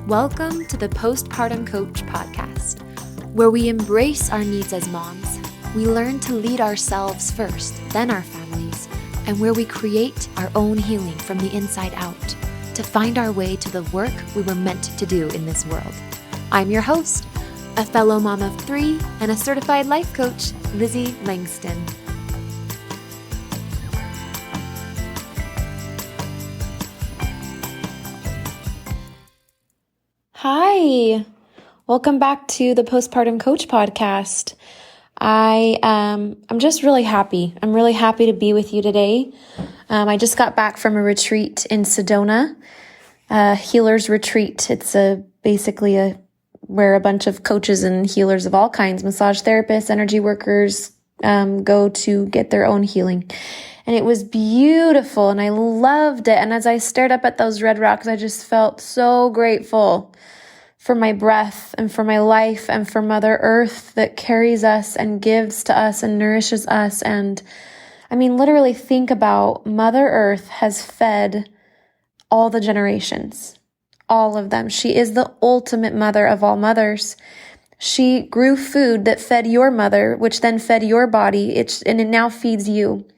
Welcome to the Postpartum Coach podcast, where we embrace our needs as moms. We learn to lead ourselves first, then our families, and where we create our own healing from the inside out to find our way to the work we were meant to do in this world. I'm your host, a fellow mom of 3 and a certified life coach, Lizzie Langston. Hi, welcome back to the Postpartum Coach podcast. I'm just really happy. I'm really happy to be with you today. I just got back from a retreat in Sedona, healers retreat. It's basically where a bunch of coaches and healers of all kinds, massage therapists, energy workers, go to get their own healing. And it was beautiful and I loved it. And as I stared up at those red rocks, I just felt so grateful for my breath and for my life and for Mother Earth that carries us and gives to us and nourishes us. And I mean, literally think about Mother Earth has fed all the generations, all of them. She is the ultimate mother of all mothers. She grew food that fed your mother, which then fed your body, and it now feeds you.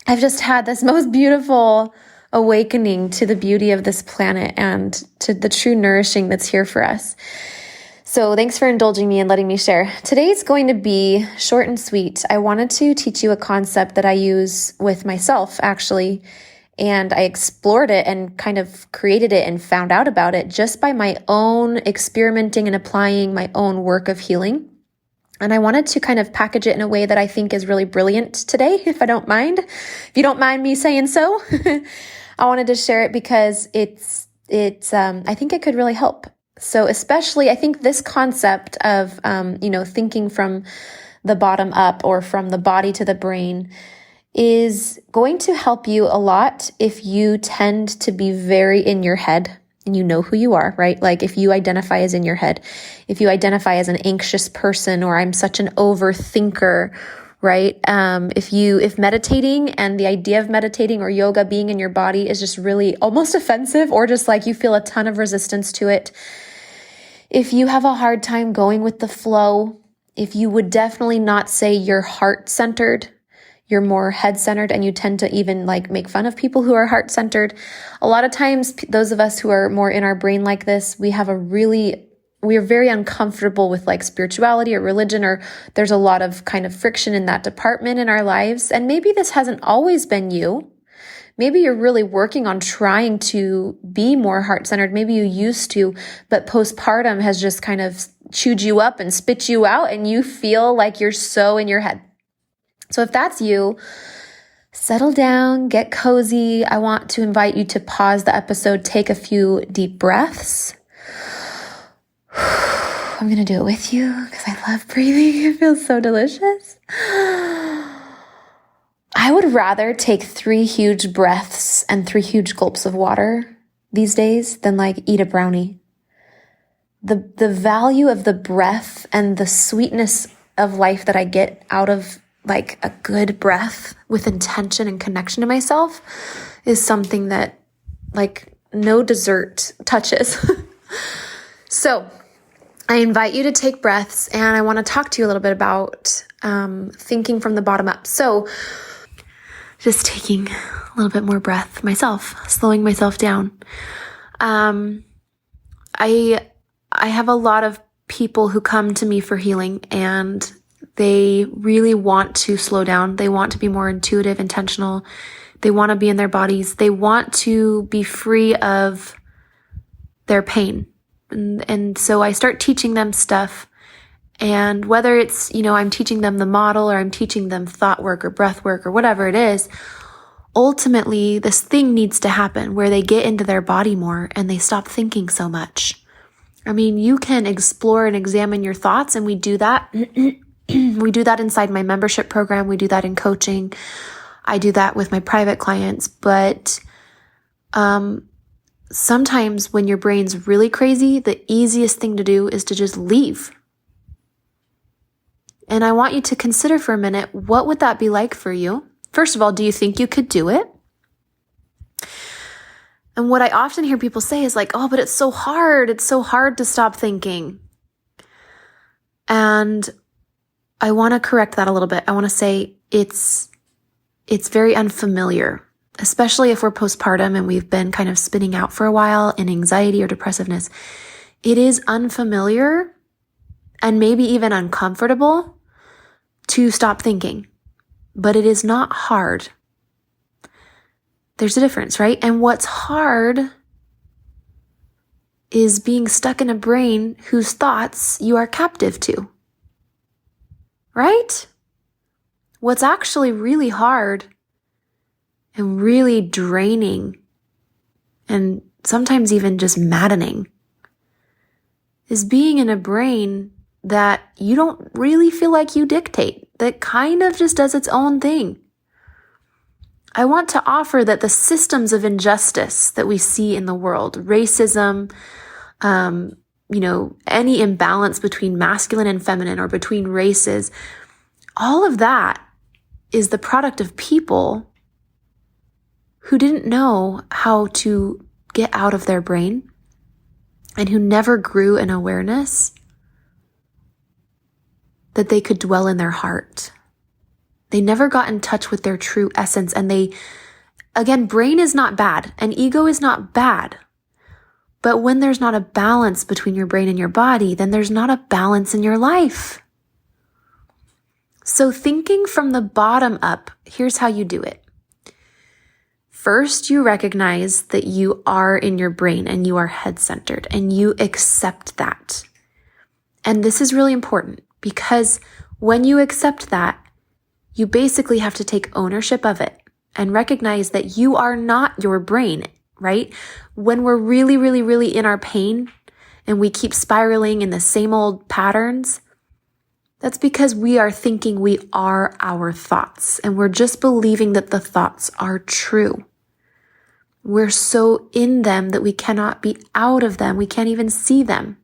I've just had this most beautiful awakening to the beauty of this planet and to the true nourishing that's here for us. So thanks for indulging me and letting me share. Today's going to be short and sweet. I wanted to teach you a concept that I use with myself, actually, and I explored it and kind of created it and found out about it just by my own experimenting and applying my own work of healing. And I wanted to kind of package it in a way that I think is really brilliant today, if I don't mind. If you don't mind me saying so, I wanted to share it because I think it could really help. So especially, I think this concept of, thinking from the bottom up or from the body to the brain is going to help you a lot if you tend to be very in your head. And you know who you are, right? Like if you identify as in your head, if you identify as an anxious person, or I'm such an overthinker, right? If meditating and the idea of meditating or yoga being in your body is just really almost offensive, or just like you feel a ton of resistance to it. If you have a hard time going with the flow, if you would definitely not say you're heart-centered, you're more head-centered, and you tend to even make fun of people who are heart-centered. A lot of times, those of us who are more in our brain like this, we are very uncomfortable with spirituality or religion, or there's a lot of kind of friction in that department in our lives. And maybe this hasn't always been you. Maybe you're really working on trying to be more heart-centered. Maybe you used to, but postpartum has just kind of chewed you up and spit you out, and you feel like you're so in your head. So if that's you, settle down, get cozy. I want to invite you to pause the episode, take a few deep breaths. I'm going to do it with you because I love breathing. It feels so delicious. I would rather take 3 huge breaths and 3 huge gulps of water these days than eat a brownie. The value of the breath and the sweetness of life that I get out of a good breath with intention and connection to myself is something that no dessert touches. So I invite you to take breaths, and I want to talk to you a little bit about thinking from the bottom up. So just taking a little bit more breath myself, slowing myself down. I have a lot of people who come to me for healing, and they really want to slow down. They want to be more intuitive, intentional. They want to be in their bodies. They want to be free of their pain. And so I start teaching them stuff. And whether it's, I'm teaching them the model, or I'm teaching them thought work or breath work or whatever it is, ultimately this thing needs to happen where they get into their body more and they stop thinking so much. I mean, you can explore and examine your thoughts, and we do that. We do that inside my membership program. We do that in coaching. I do that with my private clients. But sometimes when your brain's really crazy, the easiest thing to do is to just leave. And I want you to consider for a minute, what would that be like for you? First of all, do you think you could do it? And what I often hear people say is like, oh, but it's so hard. It's so hard to stop thinking. And I want to correct that a little bit. I want to say it's very unfamiliar, especially if we're postpartum and we've been kind of spinning out for a while in anxiety or depressiveness. It is unfamiliar and maybe even uncomfortable to stop thinking, but it is not hard. There's a difference, right? And what's hard is being stuck in a brain whose thoughts you are captive to, right? What's actually really hard and really draining and sometimes even just maddening is being in a brain that you don't really feel like you dictate, that kind of just does its own thing. I want to offer that the systems of injustice that we see in the world, racism, any imbalance between masculine and feminine or between races, all of that is the product of people who didn't know how to get out of their brain and who never grew an awareness that they could dwell in their heart. They never got in touch with their true essence. And brain is not bad and ego is not bad. But when there's not a balance between your brain and your body, then there's not a balance in your life. So thinking from the bottom up, here's how you do it. First, you recognize that you are in your brain and you are head-centered and you accept that. And this is really important because when you accept that, you basically have to take ownership of it and recognize that you are not your brain, right? When we're really, really, really in our pain and we keep spiraling in the same old patterns, that's because we are thinking we are our thoughts and we're just believing that the thoughts are true. We're so in them that we cannot be out of them. We can't even see them.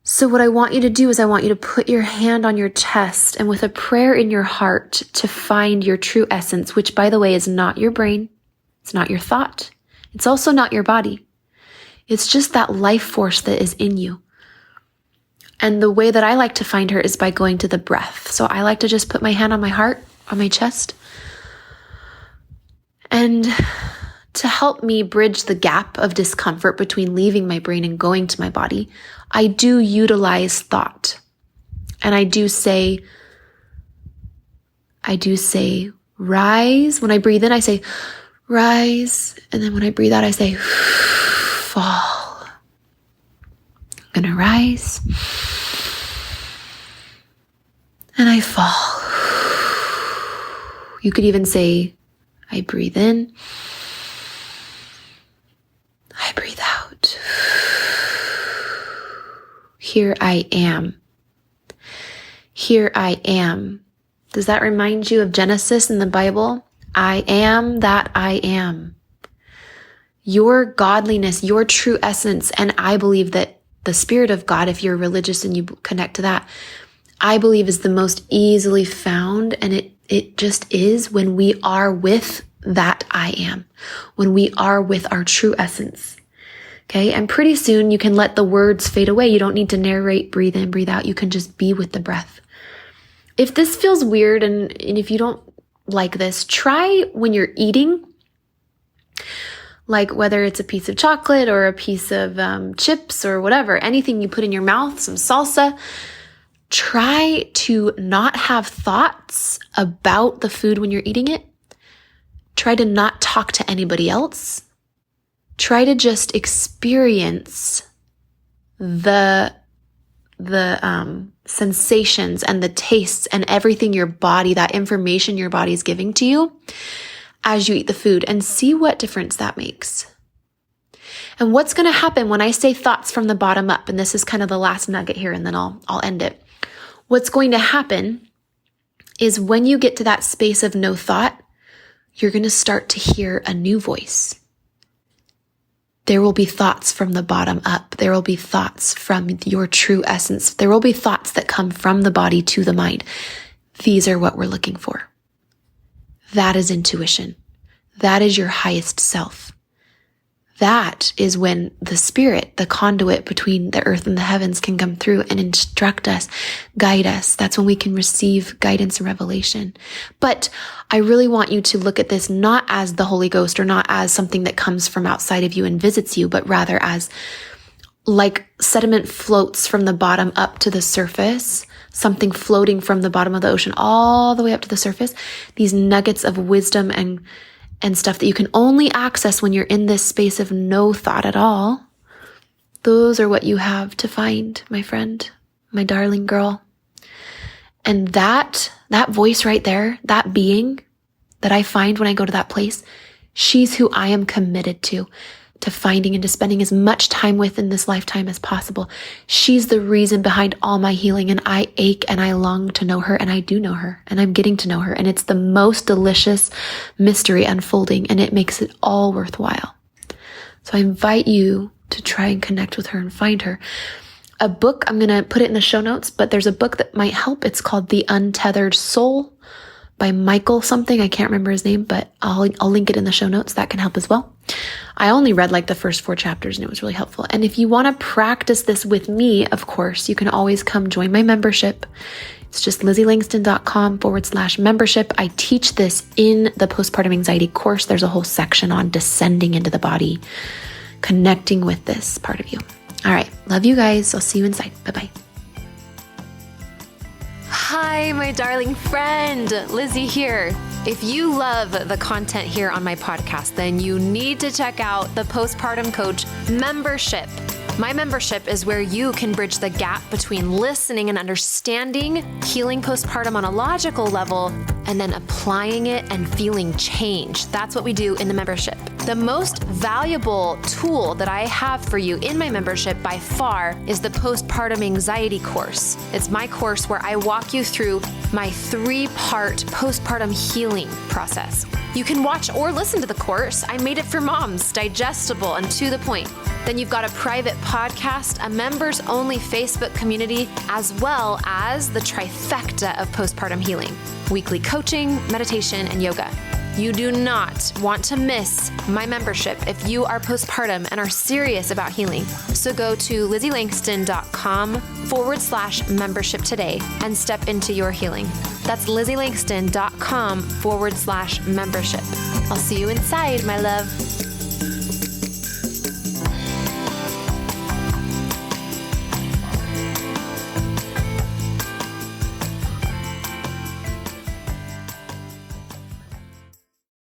So what I want you to do is I want you to put your hand on your chest and with a prayer in your heart to find your true essence, which by the way is not your brain. It's not your thought. It's also not your body. It's just that life force that is in you. And the way that I like to find her is by going to the breath. So I like to just put my hand on my heart, on my chest. And to help me bridge the gap of discomfort between leaving my brain and going to my body, I do utilize thought. And I do say, rise. When I breathe in, I say, rise. And then when I breathe out, I say, fall. I'm going to rise. And I fall. You could even say, I breathe in. I breathe out. Here I am. Here I am. Does that remind you of Genesis in the Bible? I am that I am. Your godliness, your true essence, and I believe that the Spirit of God, if you're religious and you connect to that, I believe is the most easily found, and it just is when we are with that I am, when we are with our true essence. Okay, and pretty soon you can let the words fade away. You don't need to narrate, breathe in, breathe out. You can just be with the breath. If this feels weird and if you don't like this, try when you're eating, like whether it's a piece of chocolate or a piece of chips or whatever, anything you put in your mouth, some salsa, try to not have thoughts about the food when you're eating it. Try to not talk to anybody else. Try to just experience the sensations and the tastes and everything your body, that information your body is giving to you as you eat the food, and see what difference that makes. And what's going to happen when I say thoughts from the bottom up, and this is kind of the last nugget here, and then I'll end it. What's going to happen is when you get to that space of no thought, you're going to start to hear a new voice. There will be thoughts from the bottom up. There will be thoughts from your true essence. There will be thoughts that come from the body to the mind. These are what we're looking for. That is intuition. that is your highest self. That is when the spirit, the conduit between the earth and the heavens, can come through and instruct us, guide us. That's when we can receive guidance and revelation. But I really want you to look at this not as the Holy Ghost or not as something that comes from outside of you and visits you, but rather as like sediment floats from the bottom up to the surface, something floating from the bottom of the ocean all the way up to the surface, these nuggets of wisdom and stuff that you can only access when you're in this space of no thought at all. Those are what you have to find, my friend, my darling girl. And that voice right there, that being that I find when I go to that place, she's who I am committed to finding and to spending as much time with in this lifetime as possible. She's the reason behind all my healing, and I ache and I long to know her, and I do know her, and I'm getting to know her, and it's the most delicious mystery unfolding, and it makes it all worthwhile. So I invite you to try and connect with her and find her. A book, I'm going to put it in the show notes, but there's a book that might help. It's called The Untethered Soul by Michael something. I can't remember his name, but I'll link it in the show notes. That can help as well. I only read like the first 4 chapters and it was really helpful. And if you want to practice this with me, of course, you can always come join my membership. It's just LizzieLangston.com/membership. I teach this in the postpartum anxiety course. There's a whole section on descending into the body, connecting with this part of you. All right. Love you guys. I'll see you inside. Bye-bye. Hi, my darling friend, Lizzie here. If you love the content here on my podcast, then you need to check out the Postpartum Coach membership. My membership is where you can bridge the gap between listening and understanding healing postpartum on a logical level and then applying it and feeling change. That's what we do in the membership. The most valuable tool that I have for you in my membership by far is the Postpartum Anxiety course. It's my course where I walk you through my 3-part postpartum healing process. You can watch or listen to the course. I made it for moms, digestible and to the point. Then you've got a private podcast, a members-only Facebook community, as well as the trifecta of postpartum healing: weekly coaching, meditation, and yoga. You do not want to miss my membership if you are postpartum and are serious about healing. So go to LizzieLangston.com/membership today and step into your healing. That's LizzieLangston.com/membership. I'll see you inside, my love.